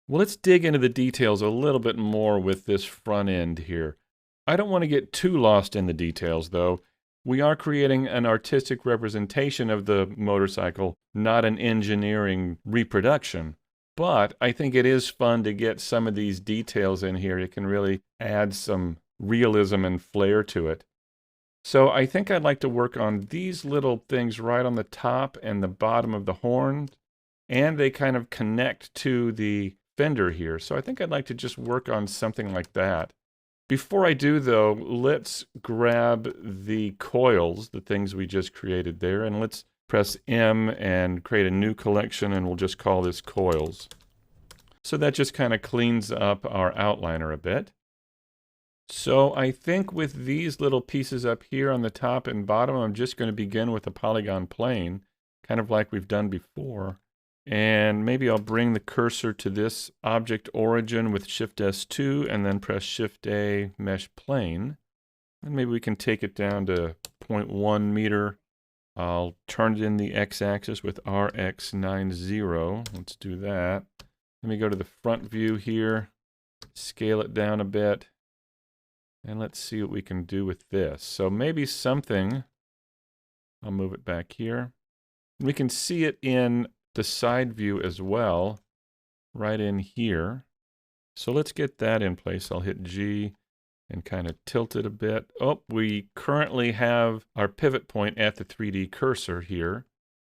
Well, let's dig into the details a little bit more with this front end here. I don't want to get too lost in the details, though. We are creating an artistic representation of the motorcycle, not an engineering reproduction. But I think it is fun to get some of these details in here. It can really add some realism and flair to it. So I think I'd like to work on these little things right on the top and the bottom of the horn, and they kind of connect to the fender here. So I think I'd like to just work on something like that. Before I do, though, let's grab the coils, the things we just created there, and let's press M and create a new collection, and we'll just call this coils. So that just kind of cleans up our outliner a bit. So I think with these little pieces up here on the top and bottom, I'm just going to begin with a polygon plane, kind of like we've done before. And maybe I'll bring the cursor to this object origin with Shift S2 and then press Shift A, mesh plane. And maybe we can take it down to 0.1 meter. I'll turn it in the x-axis with RX90. Let's do that. Let me go to the front view here, scale it down a bit, and let's see what we can do with this. So maybe something, I'll move it back here. We can see it in the side view as well, right in here. So let's get that in place. I'll hit G and kind of tilt it a bit. Oh, we currently have our pivot point at the 3D cursor here.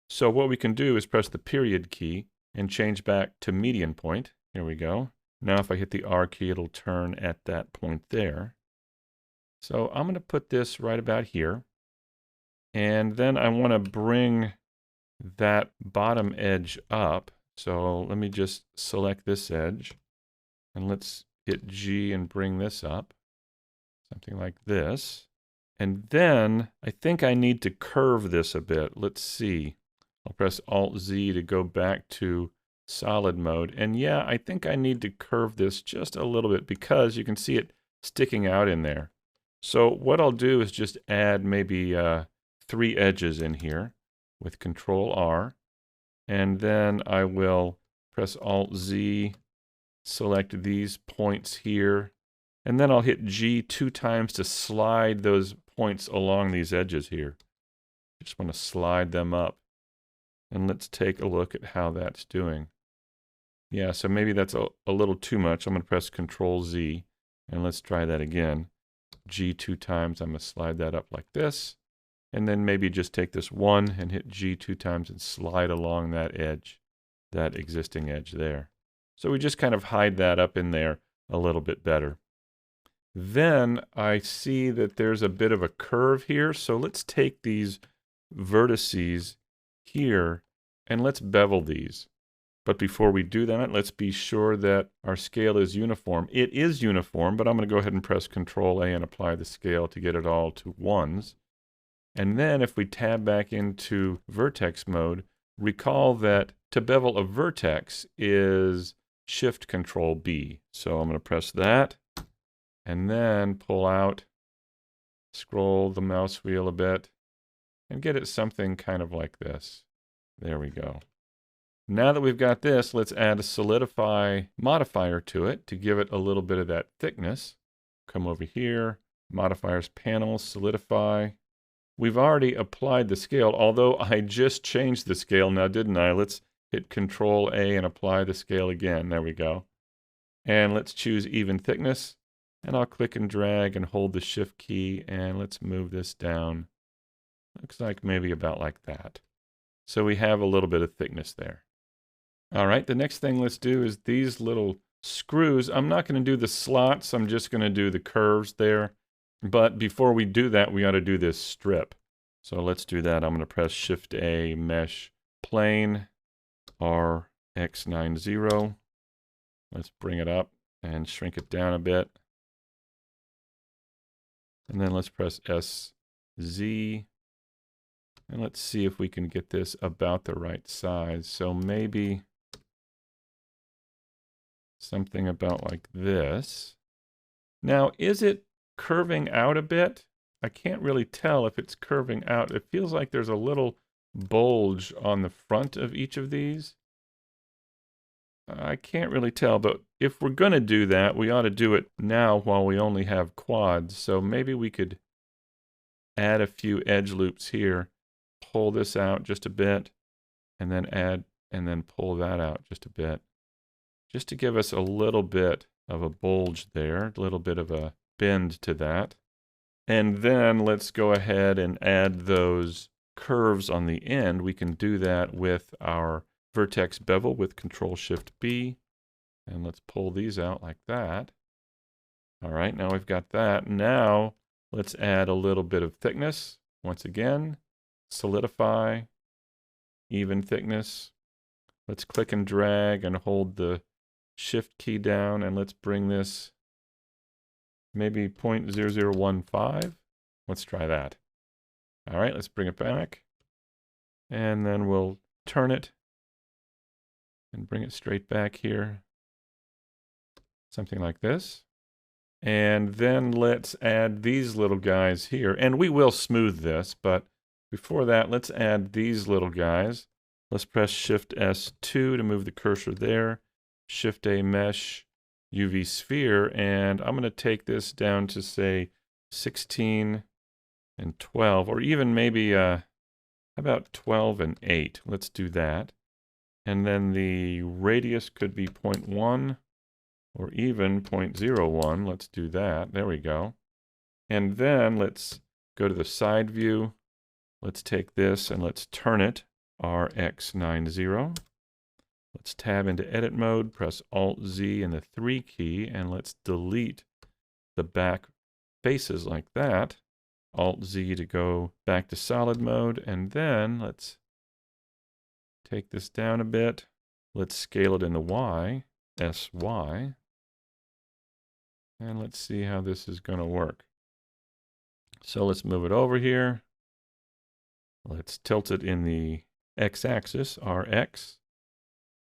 So what we can do is press the period key and change back to median point. Here we go. Now if I hit the R key, it'll turn at that point there. So I'm going to put this right about here. And then I want to bring that bottom edge up. So let me just select this edge. And let's hit G and bring this up. Something like this. And then I think I need to curve this a bit. Let's see. I'll press Alt-Z to go back to solid mode. And yeah, I think I need to curve this just a little bit because you can see it sticking out in there. So what I'll do is just add maybe 3 edges in here with Control R. And then I will press Alt-Z, select these points here. And then I'll hit G 2 times to slide those points along these edges here. Just want to slide them up. And let's take a look at how that's doing. Yeah, so maybe that's a little too much. I'm going to press Control Z. And let's try that again. G 2 times, I'm going to slide that up like this. And then maybe just take this 1 and hit G 2 times and slide along that edge, that existing edge there. So we just kind of hide that up in there a little bit better. Then I see that there's a bit of a curve here. So let's take these vertices here and let's bevel these. But before we do that, let's be sure that our scale is uniform. It is uniform, but I'm going to go ahead and press Control A and apply the scale to get it all to 1s. And then if we tab back into vertex mode, recall that to bevel a vertex is Shift Control B. So I'm going to press that and then pull out, scroll the mouse wheel a bit, and get it something kind of like this. There we go. Now that we've got this, let's add a solidify modifier to it to give it a little bit of that thickness. Come over here, modifiers panel, solidify. We've already applied the scale, although I just changed the scale now, didn't I? Let's hit Control A and apply the scale again. There we go. And let's choose even thickness. And I'll click and drag and hold the Shift key, and let's move this down. Looks like maybe about like that. So we have a little bit of thickness there. All right, the next thing let's do is these little screws. I'm not going to do the slots. I'm just going to do the curves there. But before we do that, we ought to do this strip. So let's do that. I'm going to press Shift A, mesh plane, RX90. Let's bring it up and shrink it down a bit. And then let's press SZ. And let's see if we can get this about the right size. So maybe something about like this. Now, is it curving out a bit? I can't really tell if it's curving out. It feels like there's a little bulge on the front of each of these. I can't really tell, but if we're going to do that, we ought to do it now while we only have quads. So maybe we could add a few edge loops here, pull this out just a bit, and then pull that out just a bit, just to give us a little bit of a bulge there, a little bit of a bend to that. And then let's go ahead and add those curves on the end. We can do that with our vertex bevel with Control-Shift-B. And let's pull these out like that. All right, now we've got that. Now let's add a little bit of thickness. Once again, solidify, even thickness. Let's click and drag and hold the Shift key down, and let's bring this maybe 0.0015. Let's try that. All right, let's bring it back. And then we'll turn it and bring it straight back here. Something like this. And then let's add these little guys here. And we will smooth this, but before that, let's add these little guys. Let's press Shift-S2 to move the cursor there. Shift-A Mesh UV Sphere. And I'm going to take this down to, say, 16 and 12, or even maybe about 12 and 8. Let's do that. And then the radius could be 0.1 or even 0.01. Let's do that. There we go. And then let's go to the side view. Let's take this and let's turn it RX90. Let's tab into edit mode, press Alt-Z and the 3 key, and let's delete the back faces like that. Alt-Z to go back to solid mode, and then let's take this down a bit. Let's scale it in the Y, SY. And let's see how this is going to work. So let's move it over here. Let's tilt it in the X-axis, RX.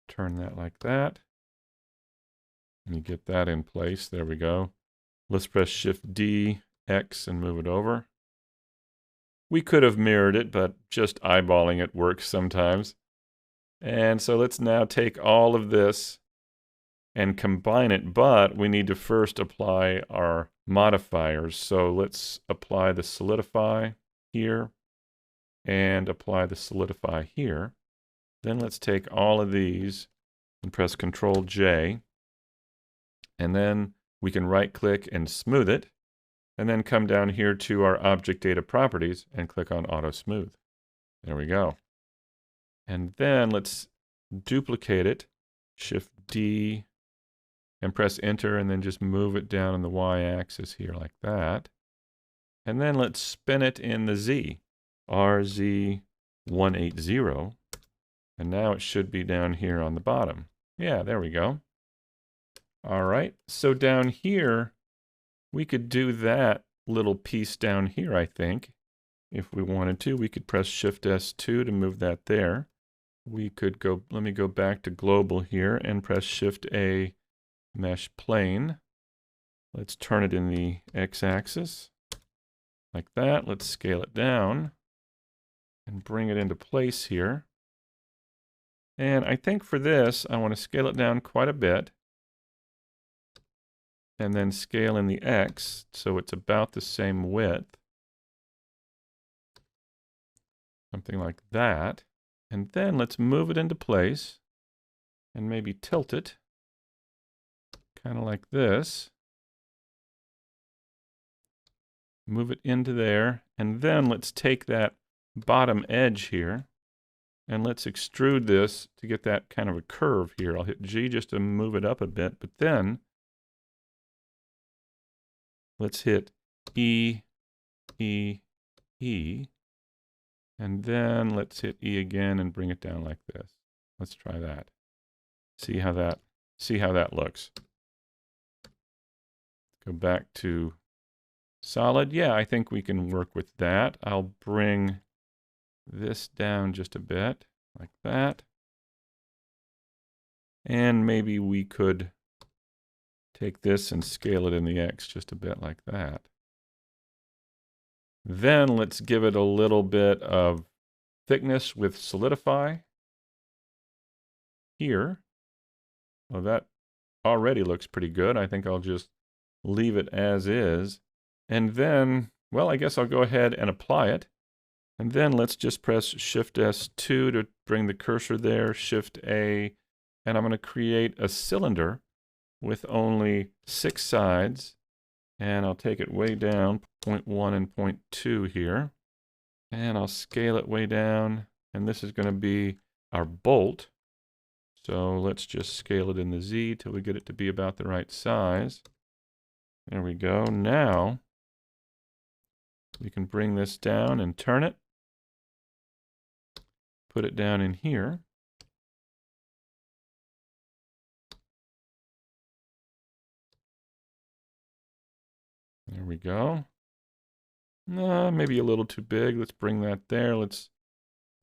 Turn that like that. And you get that in place. There we go. Let's press Shift-D, X, and move it over. We could have mirrored it, but just eyeballing it works sometimes. And so let's now take all of this and combine it, but we need to first apply our modifiers. So let's apply the solidify here and apply the solidify here. Then let's take all of these and press Control-J, and then we can right-click and smooth it, and then come down here to our Object Data Properties and click on Auto Smooth. There we go. And then let's duplicate it, Shift-D, and press Enter, and then just move it down on the Y-axis here like that. And then let's spin it in the Z, RZ180. And now it should be down here on the bottom. Yeah, there we go. All right, so down here, we could do that little piece down here, I think. If we wanted to, we could press Shift-S2 to move that there. We could go, let me go back to global here and press Shift-A Mesh Plane. Let's turn it in the X-axis like that. Let's scale it down and bring it into place here. And I think for this, I want to scale it down quite a bit. And then scale in the X so it's about the same width. Something like that. And then let's move it into place and maybe tilt it. Kind of like this. Move it into there. And then let's take that bottom edge here. And let's extrude this to get that kind of a curve here. I'll hit G just to move it up a bit, but then let's hit E, E, E, and then let's hit E again and bring it down like this. Let's try that. See how that looks. Go back to solid. Yeah, I think we can work with that. I'll bring this down just a bit, like that. And maybe we could take this and scale it in the X just a bit like that. Then let's give it a little bit of thickness with solidify here. Well, that already looks pretty good. I think I'll just leave it as is. And then, well, I guess I'll go ahead and apply it. And then let's just press Shift S2 to bring the cursor there, Shift A, and I'm going to create a cylinder with only 6 sides. And I'll take it way down, 0.1 and 0.2 here. And I'll scale it way down. And this is going to be our bolt. So let's just scale it in the Z till we get it to be about the right size. There we go. Now we can bring this down and turn it. Put it down in here. There we go. Maybe a little too big. Let's bring that there. Let's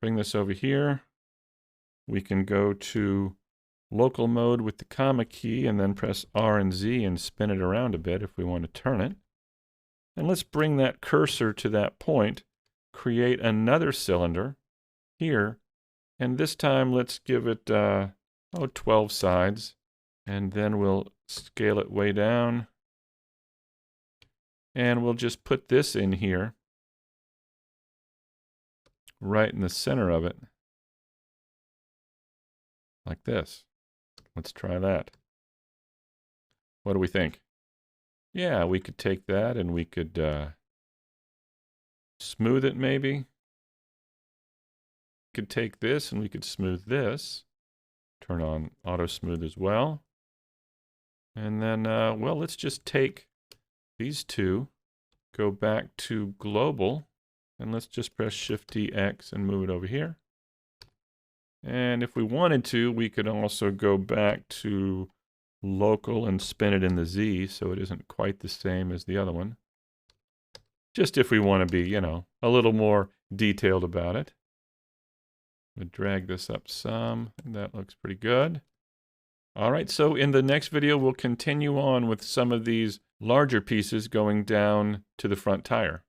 bring this over here. We can go to local mode with the comma key and then press R and Z and spin it around a bit if we want to turn it. And let's bring that cursor to that point, create another cylinder here, and this time let's give it 12 sides, and then we'll scale it way down, and we'll just put this in here, right in the center of it, like this. Let's try that. What do we think? Yeah, we could take that and we could smooth it maybe. We could take this and we could smooth this. Turn on auto smooth as well. And then, well, let's just take these two, go back to global, and let's just press Shift DX and move it over here. And if we wanted to, we could also go back to local and spin it in the Z so it isn't quite the same as the other one. Just if we want to be, you know, a little more detailed about it. I'm going to drag this up some, and that looks pretty good. All right, so in the next video, we'll continue on with some of these larger pieces going down to the front tire.